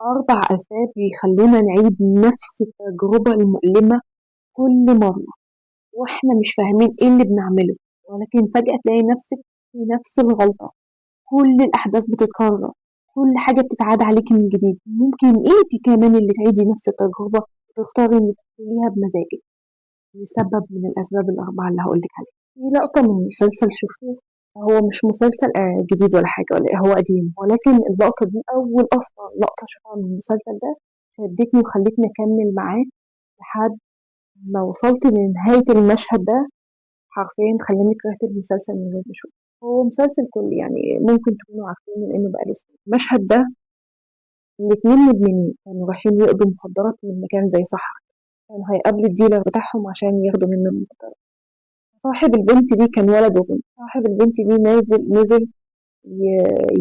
4 أسباب بيخلّونا نعيد نفس التجربة المؤلمة كل مرّة، وإحنا مش فاهمين إيه اللي بنعمله، ولكن فجأة تلاقي نفسِك في نفس الغلطة، كل الأحداث بتتكرر، كل حاجة بتتعاد عليكِ من جديد، ممكن أنتِ كمان اللي تعيدي نفس التجربة وتختاري إنِّك تدخليها بمزاجِك، لسبب من الأسباب ال4 اللي هاقول لِك عليها. في لقطة من مسلسل شُفته، هو مش مسلسل جديد ولا حاجة ولا هو قديم، ولكن اللقطة دي أول أصلًا لقطة أشوفها من المسلسل ده شدّتني وخلّتني أكمّل معاه لحد ما وصلت لنهاية المشهد ده، حرفيًا خلّاني كرهت المسلسل من غير ما أشوفه. هو مسلسل يعني ممكن تكونوا عارفينه لإنه بقى له سنين. المشهد ده الاتنين مدمنين كانوا رايحين يقضوا مخدرات من مكان زي صحرا، كانوا هيقابلوا الdealer بتاعهم عشان ياخدوا منه المخدرات. صاحب البنت دي كان ولد وبنت، صاحب البنت دي نزل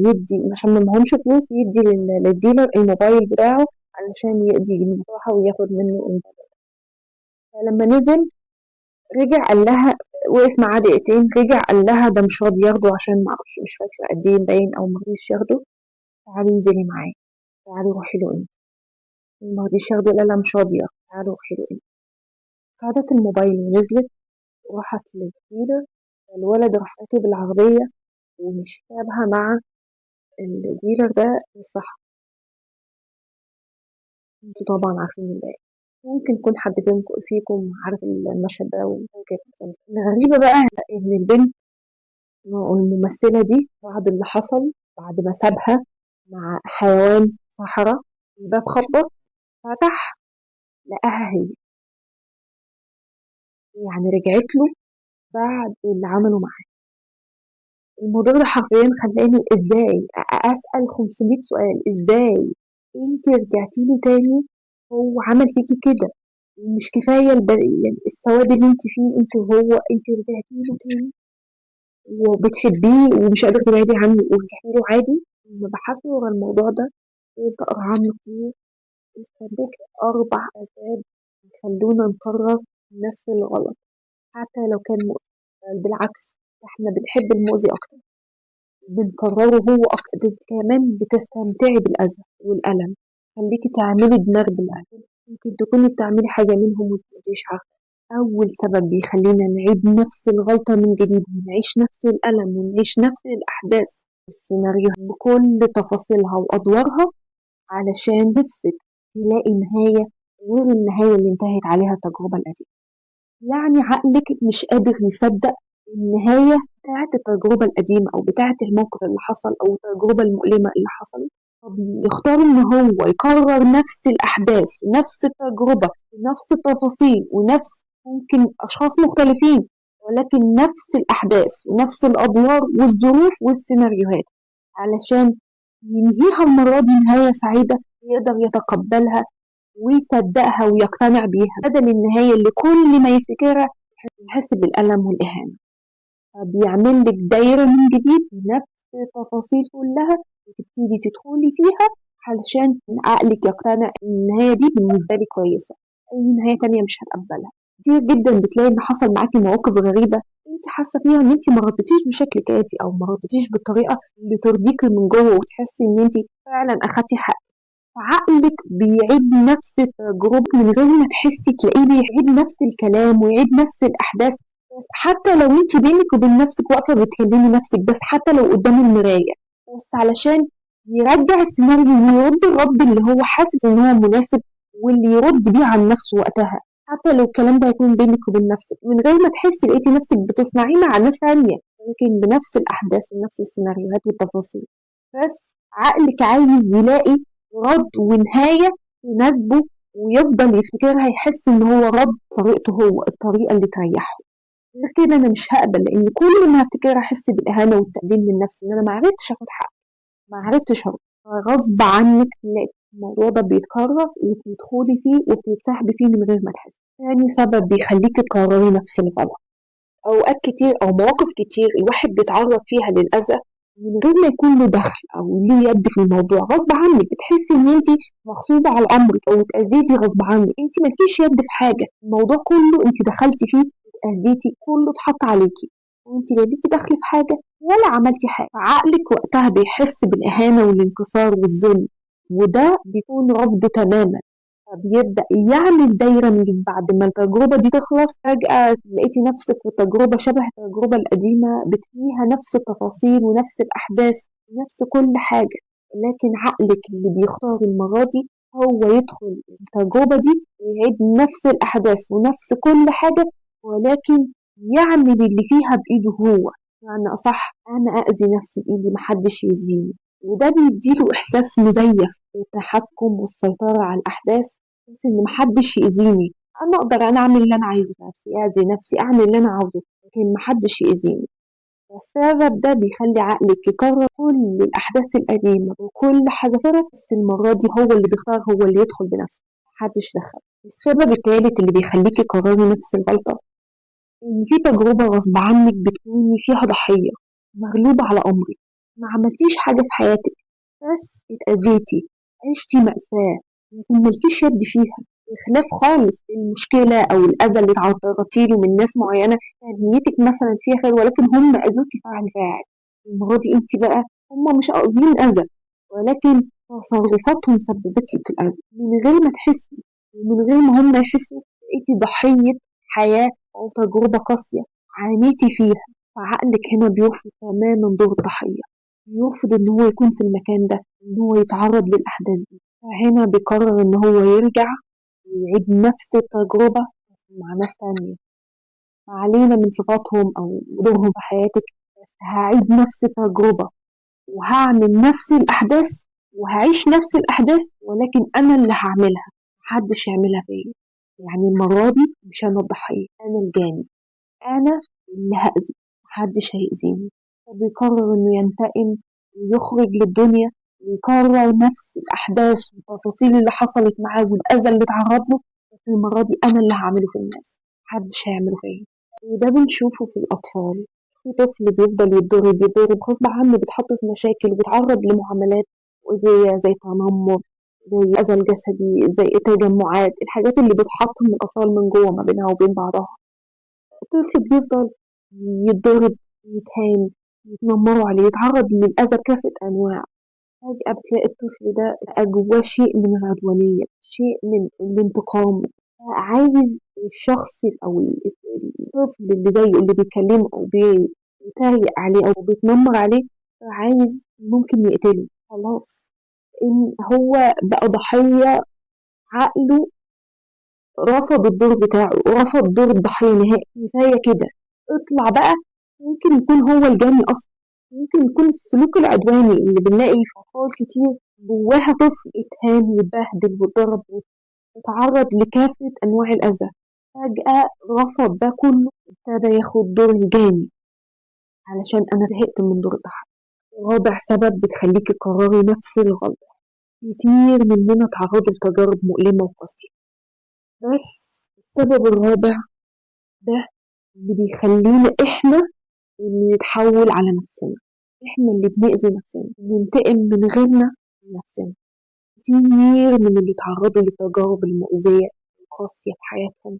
يدّي عشان ما معهمش فلوس يدّي للdealer الموبايل بتاعه علشان يقضي المصلحة وياخد منه الموبايل. فلمّا نزل رجع قال لها، وقف معاه دقيقتين، رجع قال لها ده مش راضي ياخده عشان ما اعرفش مش فاكرة قد ايه باين او مرضيش ياخده. تعالي انزلي معايا، تعالي روحي له انت. مرضيش ياخده، لا لا مش راضي ياخده، تعالي روحي له انت. خدت الموبايل ونزلت وراحت للديلر. الولد راح راكب العربية ومش سابها مع الديلر ده الصح. انتوا طبعا عارفين الباقي، ممكن يكون حد فيكم عارف المشهد ده وفاكر. الغريبة بقى ان البنت والممثلة دي بعد اللي حصل، بعد ما سابها مع حيوان صحراء، الباب خبط، فتح لقاها هي، يعني رجعت له بعد اللي عمله معاه. الموضوع ده حرفيا خلاني ازاي اسأل 500 سؤال، ازاي انت رجعتي له تاني؟ هو عمل فيكي كده ومش كفاية يعني السواد اللي انت فيه انت وهو، انت رجعتي له تاني وبتحبيه ومش قادرة تبعدي عنه ورجعتي له عادي. لما بحثت ورا الموضوع ده قلت أقرأ عنه كتير، استنتجت 4 أسباب يخلونا نكرر نفس الغلط حتى لو كان مؤذي. بل بالعكس، احنا بنحب المؤذي أكتر، بنكرره هو أكتر، انت كمان بتستمتعي بالأذى والألم، خليكي تعملي دماغ بالألم، ممكن تكوني بتعملي حاجة منهم ومتبقيش عارفة. أول سبب بيخلينا نعيد نفس الغلطة من جديد ونعيش نفس الألم ونعيش نفس الأحداث والسيناريو بكل تفاصيلها وأدوارها، علشان نفسِك تلاقي نهاية غير النهاية اللي انتهت عليها التجربة القديمة. يعني عقلِك مش قادر يصدّق النهاية بتاعة التجربة القديمة أو بتاعة الموقف اللي حصل أو التجربة المؤلمة اللي حصلت، فبيختار إن هو يكرر نفس الأحداث ونفس التجربة ونفس التفاصيل ونفس ممكن أشخاص مختلفين، ولكن نفس الأحداث ونفس الأدوار والظروف والسيناريوهات، علشان ينهيها المرة دي نهاية سعيدة يقدر يتقبلها ويصدقها ويقتنع بيها، بدل النهاية اللي كل ما يفتكرها يحس بالألم والإهانة. فبيعمل لك دايرة من جديد نفس التفاصيل كلها وتبتدي تدخلي فيها علشان عقلك يقتنع ان النهاية دي بالنسبة لي كويسة، اي نهاية تانية مش هتقبلها. كتير جدا بتلاقي ان حصل معاكي مواقف غريبة انت حاسة فيها ان انت ما ردتيش بشكل كافي او ما ردتيش بالطريقة اللي ترضيكي من جوه وتحسي ان انت فعلا اخدتي حق. فعقلك بيعيد نفس التجربة من غير ما تحسي، تلاقيه بيعيد نفس الكلام ويعيد نفس الأحداث، بس حتى لو انت بينك وبين نفسك واقفة بتكلمي نفسك بس حتى لو قدام المراية، بس علشان يرجع السيناريو ويرد الرد اللي هو حاسس ان هو مناسب واللي يرد بيه عن نفسه وقتها، حتى لو الكلام ده هيكون بينك وبين نفسك من غير ما تحسي لقيتي نفسك بتسمعيه مع ناس تانية لكن بنفس الأحداث ونفس السيناريوهات والتفاصيل. بس عقلك عايز يلاقي رد ونهاية تناسبه ويفضل يفتكرها، يحس ان هو رد طريقته هو الطريقة اللي تريحه. غير كده انا مش هقبل، لان كل ما هفتكرها احس بالاهانة والتقليل من نفسي ان انا ما عرفتش اخد حقي، ما عرفتش ارد. غصب عنك تلاقي الموضوع ده بيتكرر وبتدخلي فيه وبتتسحبي فيه من غير ما تحسي. تاني سبب بيخليكي تكرري نفس الغلط، أوقات كتير أو مواقف كتير الواحد بيتعرض فيها للأذى من غير ما يكون له دخل أو ليه يد في الموضوع، غصب عنك بتحسي إن أنت مغصوبة على أمرك أو اتأذيتي غصب عنك، أنت مالكيش يد في حاجة، الموضوع كله أنت دخلتي فيه اتأذيتي كله اتحط عليكي وأنت لا ليكي دخل في حاجة ولا عملتي حاجة. فعقلك وقتها بيحس بالإهانة والانكسار والذل وده بيكون رفضه تماما. فبيبدأ يعمل دايرة من جديد. بعد ما التجربة دي تخلص فجأة لقيتي نفسك في تجربة شبه التجربة القديمة، فيها نفس التفاصيل ونفس الأحداث ونفس كل حاجة، لكن عقلك اللي بيختار المرة دي هو يدخل التجربة دي ويعيد نفس الأحداث ونفس كل حاجة، ولكن يعمل اللي فيها بإيده هو. يعني أصح أنا أذي نفسي بإيدي، محدش يأذيني. وده بيديله إحساس مزيف بالتحكم والسيطرة على الأحداث، بس إن محدش يأذيني. أنا أقدر أنا أعمل اللي أنا عايزه بنفسي، أذي نفسي، أعمل اللي أنا عاوزه، لكن محدش يأذيني. والسبب ده بيخلي عقلك يكرر كل الأحداث القديمة وكل حاجة فرق، بس المرة دي هو اللي بيختار، هو اللي يدخل بنفسه، محدش دخل. السبب الثالث اللي بيخليكي تكرري نفس الغلطة، إن في تجربة غصب عنك بتكوني فيها ضحية، مغلوبة على أمرك، ما عملتيش حاجة في حياتك، بس اتأذيتي، عشتي مأساة، لكن ملكيش يد فيها، بخلاف خالص المشكلة أو الأذى اللي تعرضتي له من ناس معينة كان نيتك مثلا فيها خير، ولكن هم أذوكي فعل فاعل. المرة دي انت بقى هم مش قاصدين أذى، ولكن تصرفاتهم سببت لك الأذى من غير ما تحسي، ومن غير ما هم يحسوا بقيتي ضحية حياة أو تجربة قاسية عانيتي فيها. فعقلك هنا بيرفض تماما دور الضحية، بيرفض إن هو يكون في المكان ده، إن هو يتعرض للأحداث دي. فهنا بيقرر إن هو يرجع ويعيد نفس التجربة بس مع ناس تانية علينا من صفاتهم أو دورهم في حياتك، بس هعيد نفس التجربة وهعمل نفس الأحداث وهعيش نفس الأحداث، ولكن أنا اللي هعملها، محدش يعملها فيا. يعني المرة دي مش أنا الضحية، أنا الجاني، أنا اللي هأذي، محدش هيأذيني. فبيقرر إنه ينتقم ويخرج للدنيا ويكرر نفس الأحداث والتفاصيل اللي حصلت معاه والأذى اللي اتعرض له، بس المرة دي أنا اللي هعمله في الناس، محدش هيعمله فيا. وده بنشوفه في الأطفال. في طفل بيفضل يتضرب غصب عنه، بيتحط في مشاكل وبيتعرض لمعاملات مؤذية زي تنمر، زي الأذى الجسدي، زي تجمعات، الحاجات اللي بتحط من الأطفال من جوه ما بينها وبين بعضها. الطفل بيفضل يتضرب، يتهان، يتنمروا عليه، يتعرض للأذى بكافة أنواع. فجأة بتلاقي الطفل ده بقى جواه شيء من العدوانية، شيء من الانتقام، عايز الشخص أو الطفل اللي زيه اللي بيكلمه أو بيتريق عليه أو بيتنمر عليه، عايز ممكن يقتله خلاص. إن هو بقى ضحية، عقله رفض الدور بتاعه ورفض دور الضحية نهائي. كفاية كده، اطلع بقى. ممكن يكون هو الجاني أصلا، ممكن يكون السلوك العدواني اللي بنلاقي في أطفال كتير جواها طفل اتهان واتبهدل واتضرب واتعرض لكافة أنواع الأذى، فجأة رفض ده كله، ابتدى ياخد دور الجاني علشان أنا زهقت من دور الضحية. رابع سبب بتخليكي تكرري نفس الغلطة، كتير مننا تعرضوا لتجارب مؤلمة وقاسية، بس السبب الرابع ده اللي بيخلينا إحنا اللي نتحول على نفسنا، إحنا اللي بنأذي نفسنا، بننتقم من غيرنا لنفسنا. كتير من اللي تعرضوا للتجارب المؤذية القاسية في حياتهم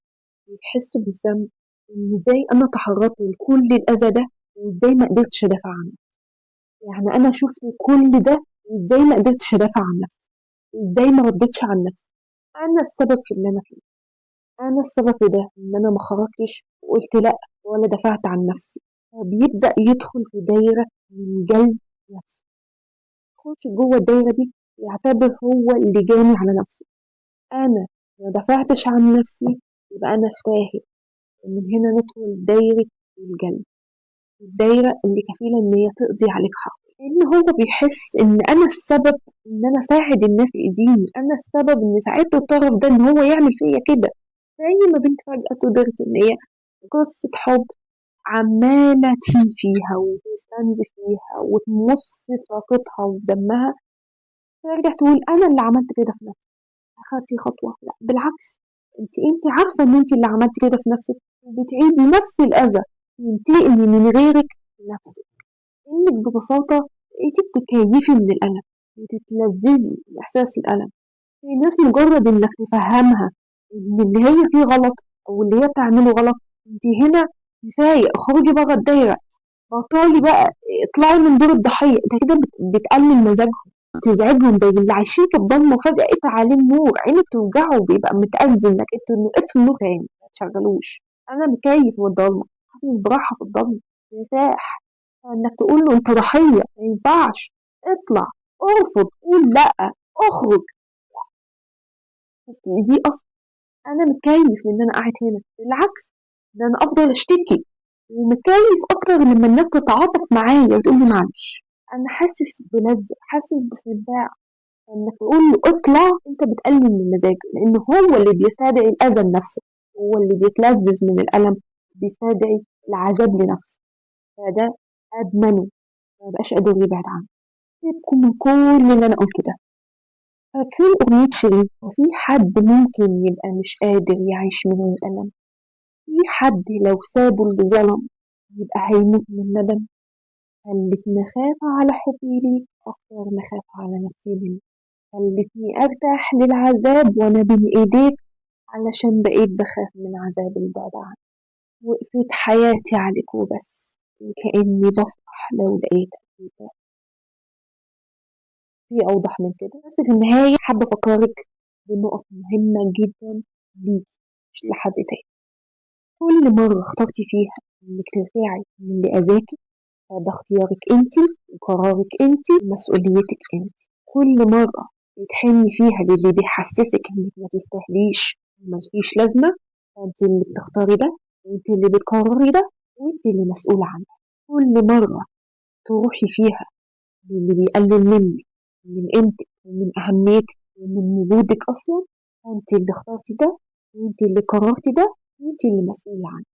بيحسوا بالذنب، إن إزاي أنا تعرضت لكل الأذى ده وإزاي ما قدرتش أدافع عنه. يعني أنا شفت كل ده وإزاي ما قدرتش أدافع عن نفسي، إزاي ما ردتش عن نفسي. أنا السبب في اللي أنا فيه، أنا السبب في ده، إن أنا ما خرجتش وقلت لأ ولا دافعت عن نفسي. فبيبدأ يدخل في دايرة من جلد نفسه، يخش جوه الدايرة دي، يعتبر هو اللي جاني على نفسه. أنا ما دافعتش عن نفسي، يبقى أنا أستاهل. ومن هنا ندخل دايرة الجلد، الدايرة اللي كفيلة إن هي تقضي عليك حق، لأن هو بيحس إن أنا السبب، إن أنا ساعد الناس يأذيني، أنا السبب إن ساعدت الطرف ده إن هو يعمل فيا كده. زي ما بنت فجأة تدرك إن هي قصة حب عمالة تهين فيها وتستنزف فيها وتمص في طاقتها ودمها، ترجع تقول أنا اللي عملت كده في نفسي. أخدتي خطوة؟ لا بالعكس، انت عارفة ان انت اللي عملت كده في نفسك، وبتعيدي نفس الأذى، تنتقمي من غيرك لنفسك، انك ببساطة انت بتتكيفي من الألم، بتتلذذي بإحساس الألم. في ناس مجرد انك تفهمها ان اللي هي فيه غلط او اللي هي بتعمله غلط، انت هنا كفاية، اخرجي بره الدايرة، بطلي بقى، اطلعي من دور الضحية، انت كده بتقلل مزاجهم. تزعجهم زي اللي عايشين في الضلمة وفجأة قطع عليه النور، عينه بتوجعه وبيبقى متأذي إنك اطفي النور تاني ما تشغلوش. أنا مكيف من الضلمة، حاسس براحة في الضلمة، مرتاح. إنك تقول له أنت ضحية ما ينفعش، اطلع، ارفض، قول لأ، اخرج، دي أصلا. أنا متكيف من إن أنا قاعد هنا، بالعكس ده أنا أفضل أشتكي، ومتكيف أكتر لما الناس تتعاطف معايا وتقول لي معلش. أنا حاسس بلذة، حاسس باستمتاع. انك تقول له اطلع انت بتقلل من مزاجه، لان هو اللي بيستدعي الاذى لنفسه، هو اللي بيتلذذ من الالم، بيستدعي العذاب لنفسه. فده ادمنه، ما بقاش قادر يبعد عنه. سيبكم من كل اللي انا قلته ده. فاكرين اغنيه شيرين؟ وفي حد ممكن يبقى مش قادر يعيش من غير الم؟ في حد لو سابه اللي ظلم يبقى هيموت من الندم؟ خلتني اخاف على حبي ليك اكتر ما اخاف على نفسي منك. خلتني ارتاح للعذاب وانا بين ايديك، علشان بقيت بخاف من عذاب البعد عنك. وقفت حياتي عليك وبس، وكأني بفرح لو لقيتك انت. في أوضح من كده؟ بس في النهاية حابة أفكرك بنقط مهمة جدا ليكي، مش لحد تاني. كل مرة اخترتي فيها إنك ترجعي من اللي أذاكي، فده اختيارك انتي وقرارك انتي ومسؤوليتك انتي. كل مرة بتحني فيها للي بيحسسك انك ما تستاهليش وملكيش لازمة، فانتي اللي بتختاري ده، وانتي اللي بتقرري ده، وانتي اللي مسؤولة عنه. كل مرة تروحي فيها للي بيقلل منك، من قيمتك ومن أهميتك ومن وجودك أصلا، فانتي اللي اخترتي ده، وانتي اللي قررتي ده، وانتي اللي مسؤولة عنه.